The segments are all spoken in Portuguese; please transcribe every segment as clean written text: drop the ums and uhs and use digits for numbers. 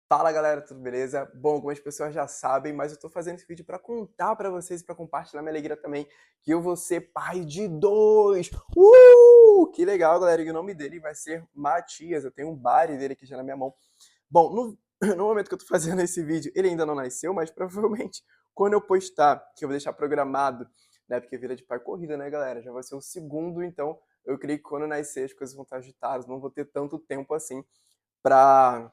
Fala galera, tudo beleza? Bom, algumas pessoas já sabem, mas eu tô fazendo esse vídeo pra contar pra vocês e pra compartilhar minha alegria também, que eu vou ser pai de dois. Que legal, galera, e o nome dele vai ser Matias. Eu tenho um Bari dele aqui já na minha mão. Bom, no momento que eu tô fazendo esse vídeo, ele ainda não nasceu, mas provavelmente quando eu postar, que eu vou deixar programado, né, porque vida de pai é corrida, né, galera? Já vai ser o segundo, então eu creio que quando nascer as coisas vão estar agitadas, não vou ter tanto tempo assim pra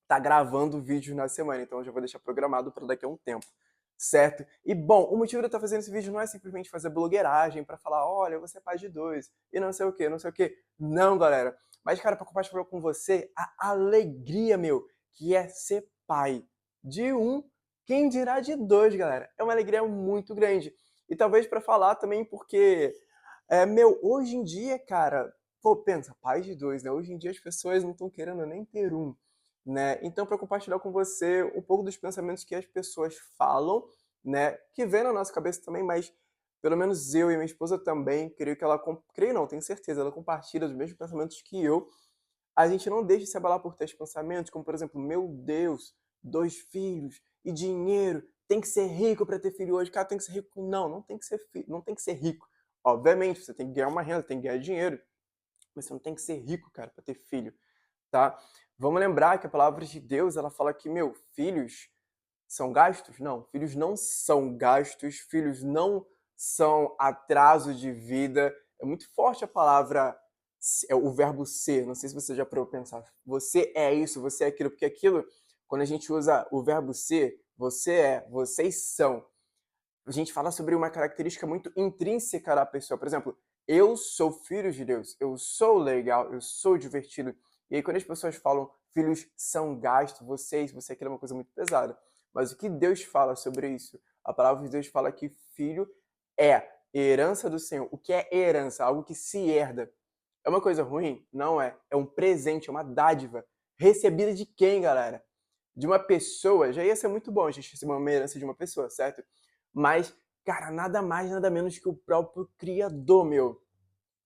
tá gravando vídeo na semana, então eu já vou deixar programado para daqui a um tempo, certo? E bom, o motivo de eu estar fazendo esse vídeo não é simplesmente fazer blogueiragem para falar, olha, você é pai de dois, e não sei o que, não sei o que. Não, galera. Mas, cara, para compartilhar com você a alegria, meu, que é ser pai de um, quem dirá de dois, galera. É uma alegria muito grande. E talvez para falar também porque, hoje em dia, cara, pô, pensa, pai de dois, né? Hoje em dia as pessoas não estão querendo nem ter um, né? Então, para compartilhar com você um pouco dos pensamentos que as pessoas falam, né? Que vem na nossa cabeça também, mas pelo menos eu e minha esposa também, creio que ela, creio não, tenho certeza, ela compartilha os mesmos pensamentos que eu. A gente não deixa de se abalar por tais pensamentos, como por exemplo, meu Deus, dois filhos e dinheiro, tem que ser rico para ter filho hoje, cara, tem que ser rico. Não, não tem que ser não tem que ser rico. Obviamente, você tem que ganhar uma renda, tem que ganhar dinheiro, mas você não tem que ser rico, cara, para ter filho, tá? Vamos lembrar que a palavra de Deus, ela fala que, meu, filhos são gastos? Não, filhos não são gastos, filhos não são atraso de vida. É muito forte a palavra, é o verbo ser. Não sei se você já parou pra pensar. Você é isso, você é aquilo, porque aquilo, quando a gente usa o verbo ser, você é, vocês são. A gente fala sobre uma característica muito intrínseca da pessoa. Por exemplo, eu sou filho de Deus, eu sou legal, eu sou divertido. E aí, quando as pessoas falam filhos são gastos, você aquilo é uma coisa muito pesada. Mas o que Deus fala sobre isso? A palavra de Deus fala que filho é herança do Senhor. O que é herança? Algo que se herda. É uma coisa ruim? Não é. É um presente, é uma dádiva. Recebida de quem, galera? De uma pessoa. Já ia ser muito bom a gente receber uma herança de uma pessoa, certo? Mas, cara, nada mais, nada menos que o próprio Criador, meu.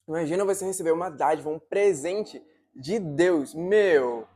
Imagina você receber uma dádiva, um presente de Deus. Meu,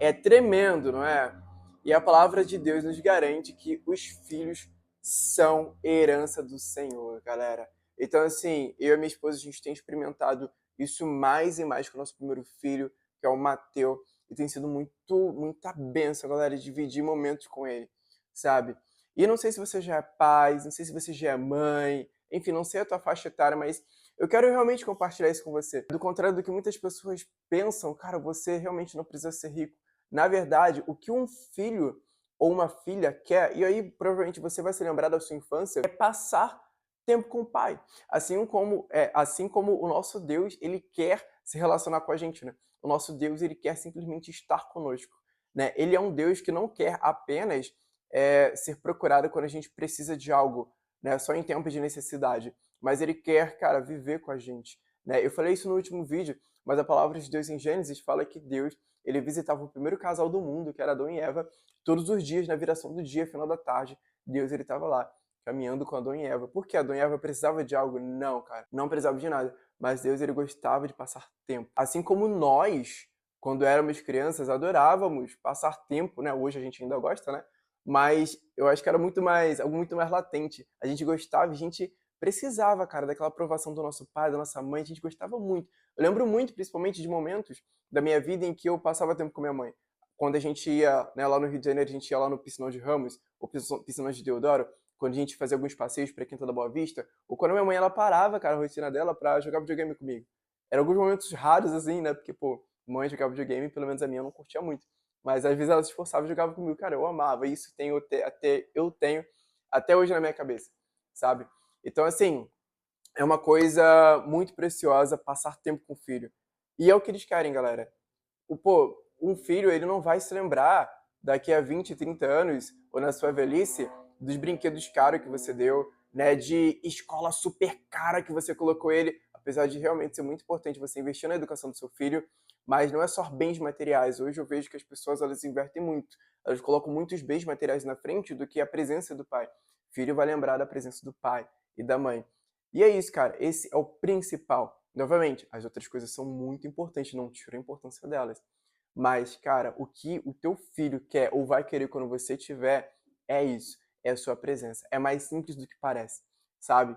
é tremendo, não é? E a palavra de Deus nos garante que os filhos são herança do Senhor, galera. Então, assim, eu e minha esposa, a gente tem experimentado isso mais e mais com o nosso primeiro filho, que é o Mateu, e tem sido muita bênção, galera, dividir momentos com ele, sabe? E eu não sei se você já é pai, não sei se você já é mãe, enfim, não sei a tua faixa etária, mas eu quero realmente compartilhar isso com você. Do contrário do que muitas pessoas pensam, cara, você realmente não precisa ser rico. Na verdade, o que um filho ou uma filha quer, e aí provavelmente você vai se lembrar da sua infância, é passar tempo com o pai. Assim como o nosso Deus, ele quer se relacionar com a gente, né? O nosso Deus, ele quer simplesmente estar conosco, né? Ele é um Deus que não quer apenas ser procurado quando a gente precisa de algo, né? Só em tempos de necessidade, mas ele quer, cara, viver com a gente, né? Eu falei isso no último vídeo, mas a palavra de Deus em Gênesis fala que Deus, ele visitava o primeiro casal do mundo, que era Adão e Eva, todos os dias, na viração do dia, final da tarde, Deus ele estava lá, caminhando com Adão e Eva. Por que Adão e Eva precisava de algo? Não, cara, não precisava de nada. Mas Deus ele gostava de passar tempo. Assim como nós, quando éramos crianças, adorávamos passar tempo, né? Hoje a gente ainda gosta, né? Mas eu acho que era algo muito mais latente. A gente gostava, a gente precisava, cara, daquela aprovação do nosso pai, da nossa mãe, a gente gostava muito. Eu lembro muito, principalmente, de momentos da minha vida em que eu passava tempo com minha mãe. Quando a gente ia, né, lá no Rio de Janeiro, a gente ia lá no Piscinão de Ramos, ou Piscinão de Deodoro, quando a gente fazia alguns passeios para Quinta da Boa Vista, ou quando a minha mãe ela parava, cara, a rotina dela pra jogar videogame comigo. Eram alguns momentos raros, assim, né, porque, pô, mãe jogava videogame, pelo menos a minha eu não curtia muito. Mas às vezes ela se esforçava e jogava comigo. Cara, eu amava. Isso eu tenho até hoje na minha cabeça, sabe? Então, assim, é uma coisa muito preciosa passar tempo com o filho. E é o que eles querem, galera. Um filho, ele não vai se lembrar daqui a 20, 30 anos, ou na sua velhice, dos brinquedos caros que você deu, né, de escola super cara que você colocou ele, apesar de realmente ser muito importante você investir na educação do seu filho, mas não é só bens materiais. Hoje eu vejo que as pessoas, elas invertem muito. Elas colocam muitos bens materiais na frente do que a presença do pai. O filho vai lembrar da presença do pai e da mãe. E é isso, cara. Esse é o principal. Novamente, as outras coisas são muito importantes, não tiro a importância delas. Mas, cara, o que o teu filho quer ou vai querer quando você tiver, é isso, é a sua presença. É mais simples do que parece, sabe?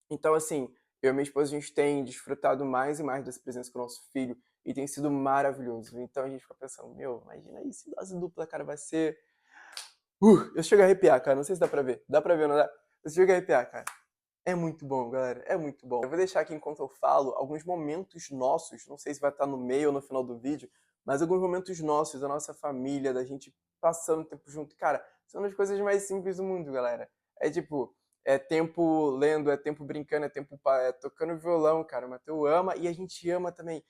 Então, assim, eu e minha esposa, a gente tem desfrutado mais e mais dessa presença com o nosso filho e tem sido maravilhoso. Então a gente fica pensando, meu, imagina isso, dose dupla, cara, vai ser. Eu chego a arrepiar, cara. Não sei se dá pra ver. Dá pra ver, ou não dá? Eu chego a arrepiar, cara. É muito bom, galera. É muito bom. Eu vou deixar aqui enquanto eu falo alguns momentos nossos. Não sei se vai estar no meio ou no final do vídeo, mas alguns momentos nossos, da nossa família, da gente passando tempo junto. Cara, são as coisas mais simples do mundo, galera. É tipo, é tempo lendo, é tempo brincando, é tempo tocando violão, cara. O Mateus ama e a gente ama também.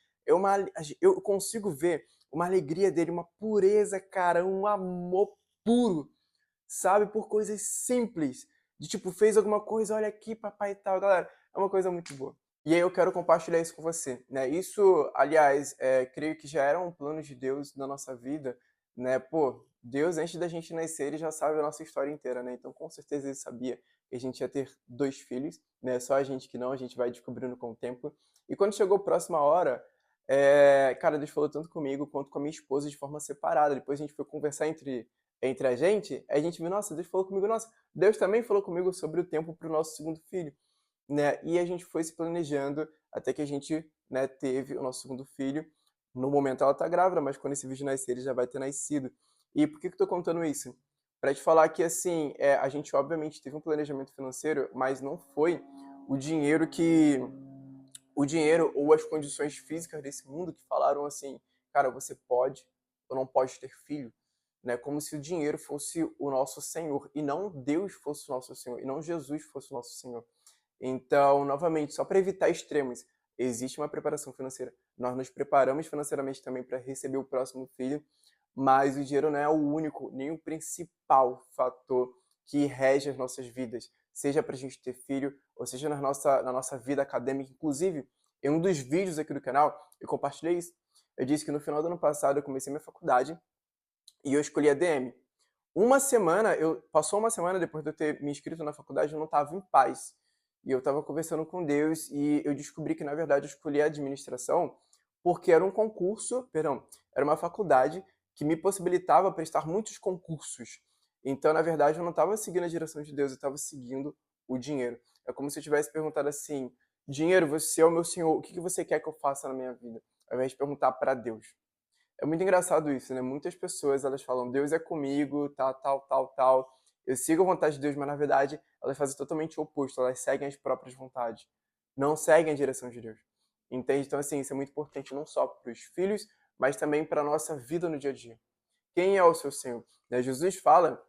Eu consigo ver uma alegria dele, uma pureza, cara, um amor puro, sabe? Por coisas simples. De tipo, fez alguma coisa, olha aqui, papai e tal, galera. É uma coisa muito boa. E aí eu quero compartilhar isso com você, né? Isso, aliás, creio que já era um plano de Deus na nossa vida, né? Pô, Deus, antes da gente nascer, ele já sabe a nossa história inteira, né? Então, com certeza, ele sabia que a gente ia ter 2 filhos, né? Só a gente que não, a gente vai descobrindo com o tempo. E quando chegou a próxima hora, cara, Deus falou tanto comigo quanto com a minha esposa de forma separada. Depois a gente foi conversar entre a gente viu, nossa, Deus falou comigo, nossa, Deus também falou comigo sobre o tempo para o nosso segundo filho, né? E a gente foi se planejando até que a gente, né, teve o nosso segundo filho. No momento ela tá grávida, mas quando esse vídeo nascer, ele já vai ter nascido. E por que que eu tô contando isso? Para te falar que, assim, a gente obviamente teve um planejamento financeiro, mas não foi o dinheiro que o dinheiro ou as condições físicas desse mundo que falaram assim, cara, você pode ou não pode ter filho, né? Como se o dinheiro fosse o nosso Senhor e não Deus fosse o nosso Senhor e não Jesus fosse o nosso Senhor. Então, novamente, só para evitar extremos, existe uma preparação financeira. Nós nos preparamos financeiramente também para receber o próximo filho, mas o dinheiro não é o único, nem o principal fator que rege as nossas vidas, seja para a gente ter filho, ou seja na nossa vida acadêmica. Inclusive, em um dos vídeos aqui do canal, eu compartilhei isso. Eu disse que no final do ano passado eu comecei minha faculdade e eu escolhi a DM. Passou uma semana depois de eu ter me inscrito na faculdade, eu não estava em paz. E eu estava conversando com Deus e eu descobri que, na verdade, eu escolhi a administração porque era um concurso, perdão, era uma faculdade que me possibilitava prestar muitos concursos. Então, na verdade, eu não estava seguindo a direção de Deus, eu estava seguindo o dinheiro. É como se eu tivesse perguntado assim: dinheiro, você é o meu senhor, o que que você quer que eu faça na minha vida? Ao invés de perguntar para Deus. É muito engraçado isso, né? Muitas pessoas, elas falam, Deus é comigo, tal, tal, tal, tal. Eu sigo a vontade de Deus, mas na verdade elas fazem totalmente o oposto. Elas seguem as próprias vontades. Não seguem a direção de Deus. Entende? Então, assim, isso é muito importante não só para os filhos, mas também para a nossa vida no dia a dia. Quem é o seu Senhor? Né? Jesus fala,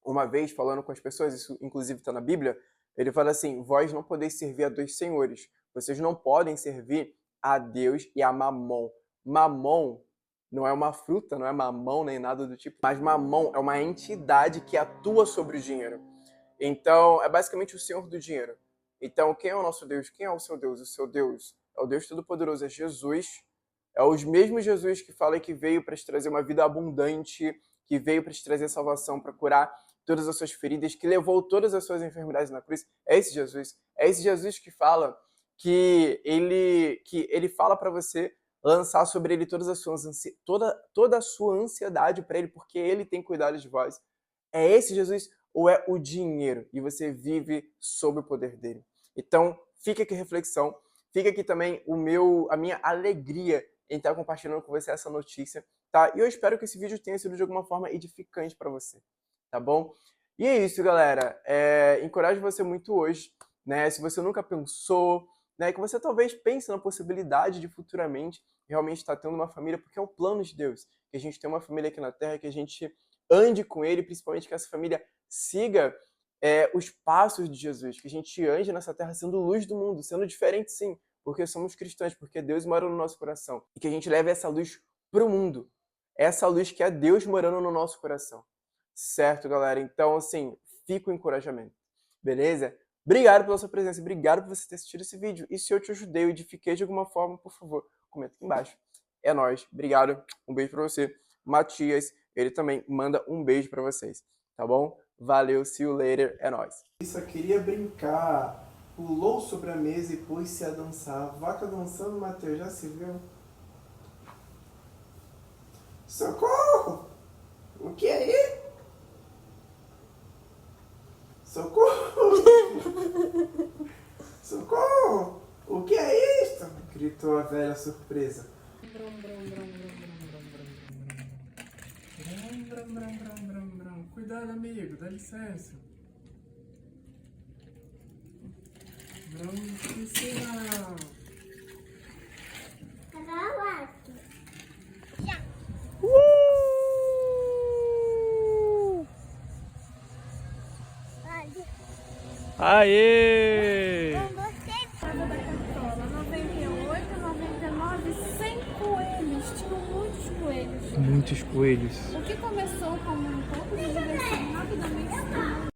uma vez, falando com as pessoas, isso inclusive está na Bíblia, ele fala assim, vós não podeis servir a 2 senhores. Vocês não podem servir a Deus e a Mamon. Mamon não é uma fruta, não é mamão nem nada do tipo, mas mamão é uma entidade que atua sobre o dinheiro. Então, é basicamente o senhor do dinheiro. Então, quem é o nosso Deus? Quem é o seu Deus? O seu Deus é o Deus Todo-Poderoso, é Jesus. É os mesmos Jesus que fala que veio para te trazer uma vida abundante, que veio para te trazer salvação, para curar todas as suas feridas, que levou todas as suas enfermidades na cruz. É esse Jesus. É esse Jesus que fala que ele fala para você lançar sobre ele toda a sua ansiedade para ele, porque ele tem cuidado de vós. É esse Jesus ou é o dinheiro? E você vive sob o poder dele. Então, fica aqui a reflexão, fica aqui também a minha alegria em estar compartilhando com você essa notícia, tá? E eu espero que esse vídeo tenha sido de alguma forma edificante para você, tá bom? E é isso, galera. Encorajo você muito hoje, né? Se você nunca pensou, né? Que você talvez pense na possibilidade de futuramente realmente estar tendo uma família, porque é o plano de Deus. Que a gente tenha uma família aqui na Terra, que a gente ande com Ele, principalmente que essa família siga os passos de Jesus, que a gente ande nessa terra sendo luz do mundo, sendo diferente sim, porque somos cristãos, porque Deus mora no nosso coração. E que a gente leve essa luz pro mundo. Essa luz que é Deus morando no nosso coração. Certo, galera? Então, assim, fica o encorajamento. Beleza? Obrigado pela sua presença, obrigado por você ter assistido esse vídeo. E se eu te ajudei ou edifiquei de alguma forma, por favor, comenta aqui embaixo. É nóis, obrigado, um beijo pra você. Matias, ele também manda um beijo pra vocês, tá bom? Valeu, see you later, é nóis. Só queria brincar, pulou sobre a mesa e pôs-se a dançar. Vaca dançando, Matheus, já se viu? Socorro! O que é isso? Socorro! Socorro! O que é isto? Gritou a velha surpresa. Cuidado, amigo, dá licença. Não precisa. Aê! Eu gostei. Casa da Cartola, 98, 99, 100 coelhos. Tinham muitos coelhos. Muitos coelhos. O que começou como um pouco de diversão